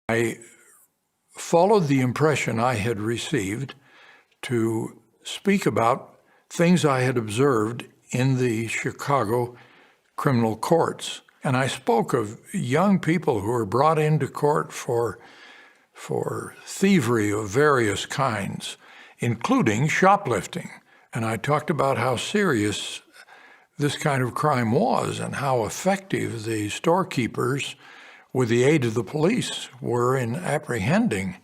I followed the impression I had received to speak about things I had observed in the Chicago criminal courts. And I spoke of young people who were brought into court for thievery of various kinds, including shoplifting. And I talked about how serious this kind of crime was and how effective the storekeepers, with the aid of the police, were in apprehending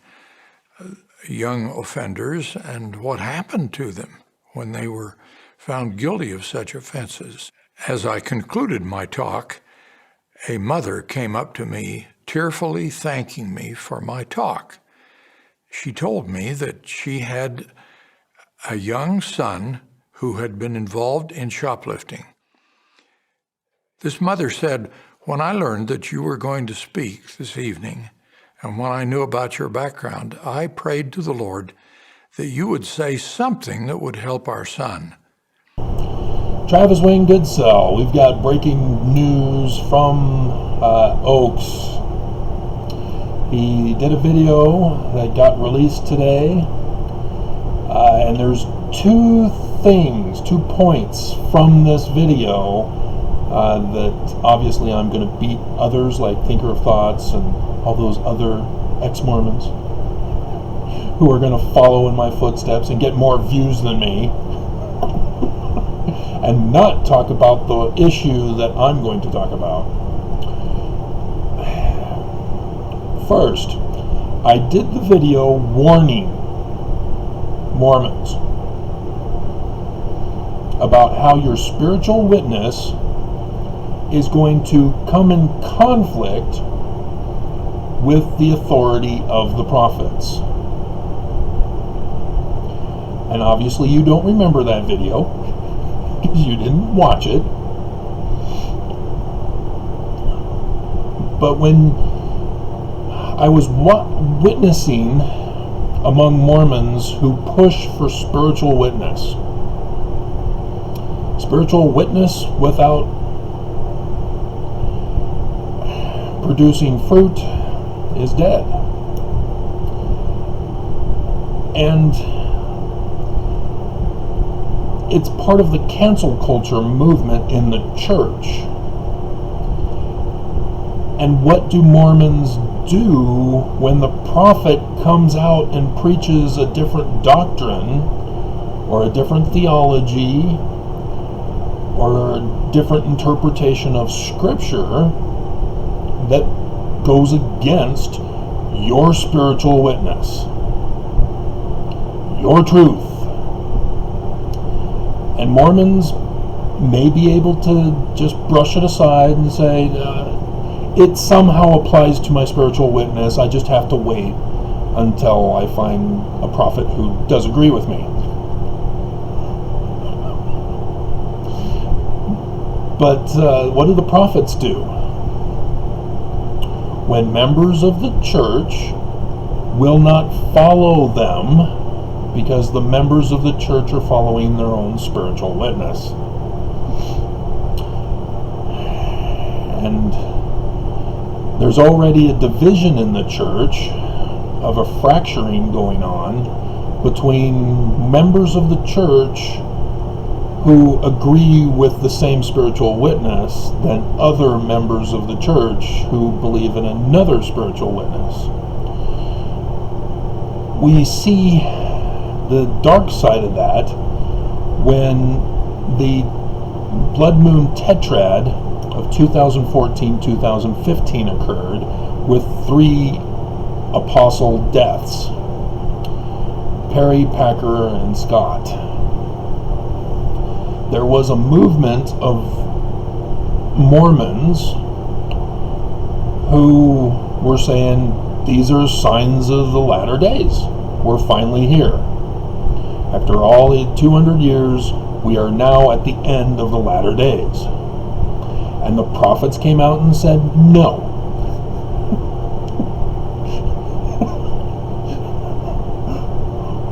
young offenders and what happened to them when they were found guilty of such offenses. As I concluded my talk, a mother came up to me tearfully thanking me for my talk. She told me that she had a young son who had been involved in shoplifting. This mother said, "When I learned that you were going to speak this evening, and when I knew about your background, I prayed to the Lord that you would say something that would help our son." Travis Wayne Goodsell, we've got breaking news from Oaks. He did a video that got released today, and there's two points from this video that obviously I'm going to beat others like Thinker of Thoughts and all those other ex-Mormons who are going to follow in my footsteps and get more views than me and not talk about the issue that I'm going to talk about. First, I did the video warning Mormons about how your spiritual witness is going to come in conflict with the authority of the prophets. And obviously you don't remember that video because you didn't watch it. But when I was witnessing among Mormons who push for spiritual witness without producing fruit is dead. And it's part of the cancel culture movement in the church. And what do Mormons do when the prophet comes out and preaches a different doctrine or a different theology or a different interpretation of Scripture that goes against your spiritual witness, your truth? And Mormons may be able to just brush it aside and say, it somehow applies to my spiritual witness, I just have to wait until I find a prophet who does agree with me. But what do the prophets do? When members of the church will not follow them because the members of the church are following their own spiritual witness. And there's already a division in the church of a fracturing going on between members of the church who agree with the same spiritual witness than other members of the church who believe in another spiritual witness. We see the dark side of that when the blood moon tetrad of 2014-2015 occurred with 3 apostle deaths, Perry, Packer, and Scott. There was a movement of Mormons who were saying, these are signs of the latter days. We're finally here. After all the 200 years, we are now at the end of the latter days. And the prophets came out and said, no.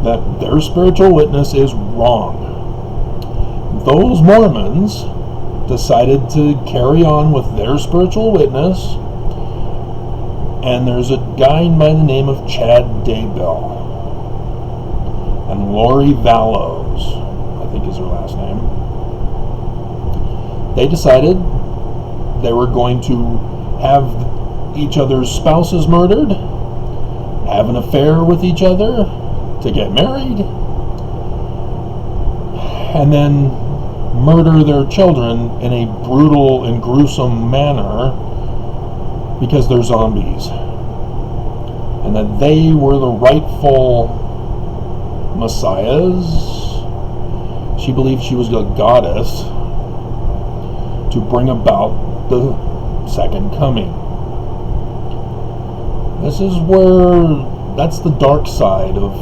That their spiritual witness is wrong. Those Mormons decided to carry on with their spiritual witness And there's a guy by the name of Chad Daybell and Lori Vallows, I think is her last name. They decided they were going to have each other's spouses murdered, have an affair with each other, to get married, and then murder their children in a brutal and gruesome manner because they're zombies. And that they were the rightful messiahs. She believed she was a goddess to bring about the second coming. This is where, that's the dark side of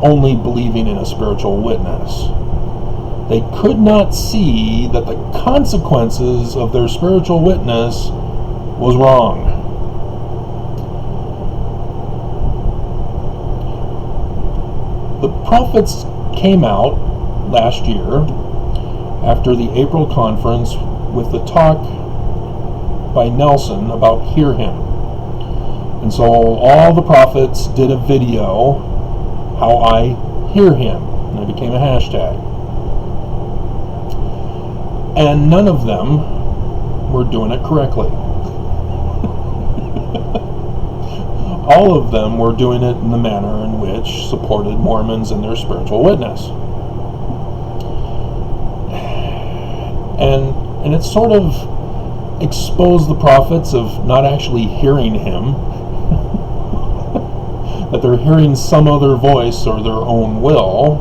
only believing in a spiritual witness. They could not see that the consequences of their spiritual witness was wrong. The prophets came out last year after the April conference with the talk by Nelson about Hear Him. And so all the prophets did a video, How I Hear Him, and it became a hashtag. And none of them were doing it correctly. All of them were doing it in the manner in which supported Mormons and their spiritual witness. And it sort of exposed the prophets of not actually hearing him, that they're hearing some other voice or their own will.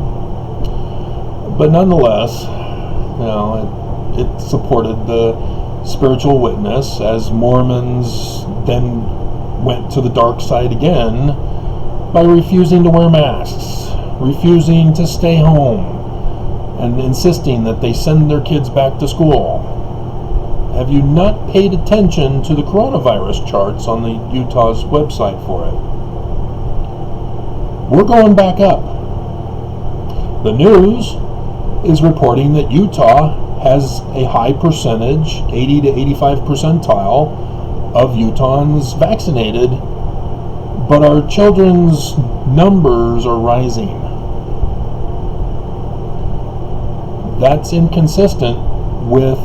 But nonetheless, it supported the spiritual witness, as Mormons then went to the dark side again by refusing to wear masks, refusing to stay home, and insisting that they send their kids back to school. Have you not paid attention to the coronavirus charts on the Utah's website for it? We're going back up. The news is reporting that Utah has a high percentage, 80 to 85 percentile, of Utahns vaccinated, but our children's numbers are rising. That's inconsistent with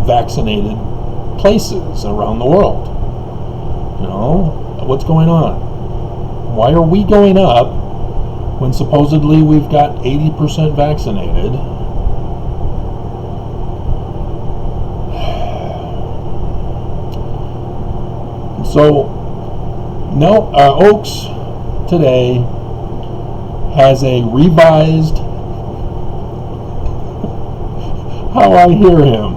vaccinated places around the world. What's going on? Why are we going up when supposedly we've got 80% vaccinated? So, no, Oaks today has a revised How I Hear Him.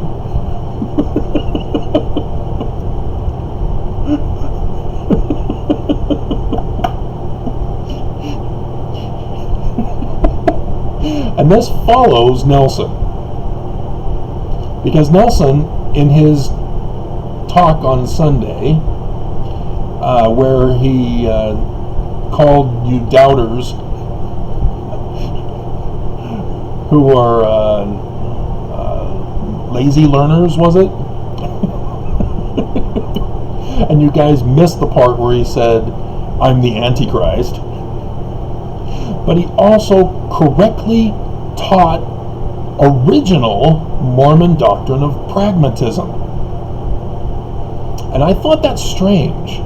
And this follows Nelson. Because Nelson, in his talk on Sunday, where he called you doubters who are lazy learners, was it? And you guys missed the part where he said, I'm the Antichrist. But he also correctly taught original Mormon doctrine of pragmatism. And I thought that's strange.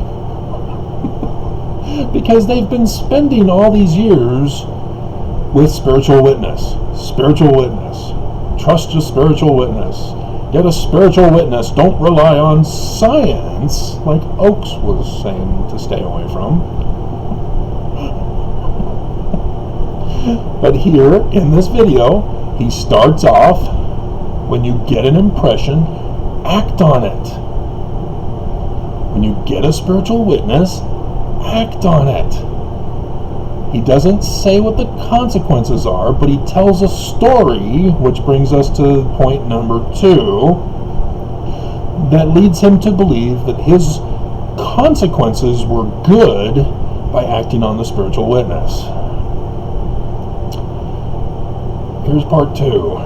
Because they've been spending all these years with spiritual witness. Spiritual witness. Trust your spiritual witness. Get a spiritual witness. Don't rely on science, like Oaks was saying to stay away from. But here in this video, he starts off, when you get an impression, act on it. When you get a spiritual witness, act on it. He doesn't say what the consequences are, but he tells a story, which brings us to point number 2, that leads him to believe that his consequences were good by acting on the spiritual witness. Here's part 2.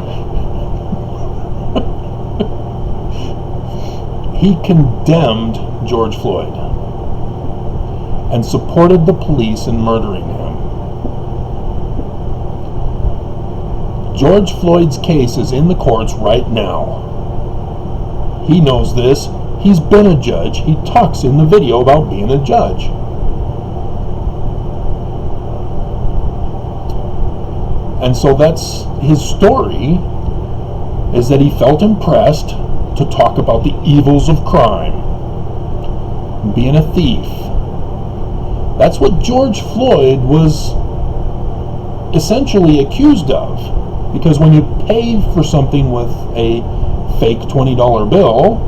He condemned George Floyd. and supported the police in murdering him. George Floyd's case is in the courts right now. He knows this. He's been a judge. He talks in the video about being a judge. And so that's his story, is that he felt impressed to talk about the evils of crime, being a thief. That's what George Floyd was essentially accused of, because when you pay for something with a fake $20 bill,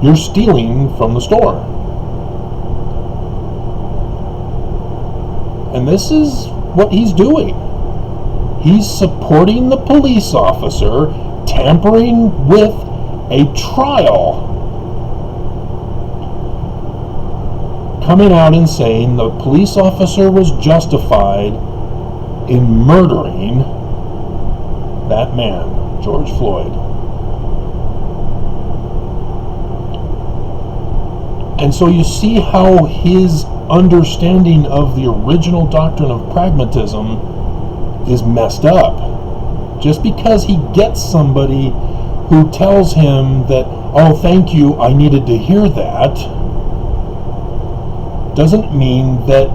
you're stealing from the store. And this is what he's doing. He's supporting the police officer tampering with a trial, coming out and saying the police officer was justified in murdering that man, George Floyd. And so you see how his understanding of the original doctrine of pragmatism is messed up. Just because he gets somebody who tells him that, oh, thank you, I needed to hear that, doesn't mean that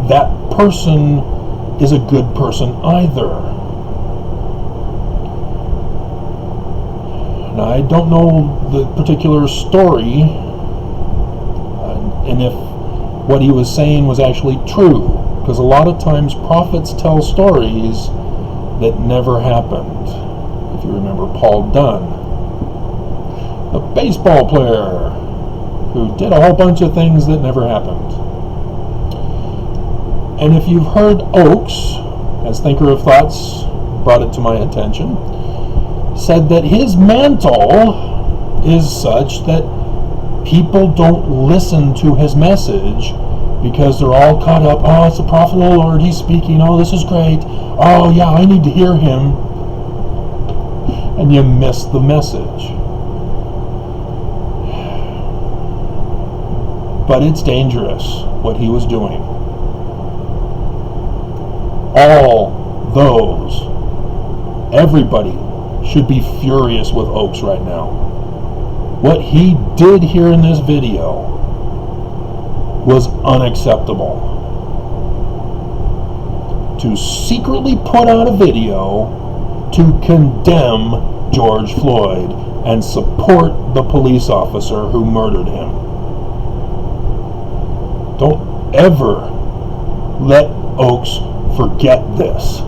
that person is a good person either. Now, I don't know the particular story, and if what he was saying was actually true, because a lot of times prophets tell stories that never happened. If you remember Paul Dunn, a baseball player who did a whole bunch of things that never happened. And if you've heard Oakes, as Thinker of Thoughts brought it to my attention, said that his mantle is such that people don't listen to his message because they're all caught up, oh, it's the prophet of the Lord, he's speaking, oh, this is great, oh yeah, I need to hear him, and you miss the message. But it's dangerous what he was doing. All those, everybody should be furious with Oakes right now. What he did here in this video was unacceptable. To secretly put out a video to condemn George Floyd and support the police officer who murdered him. Don't ever let Oakes forget this.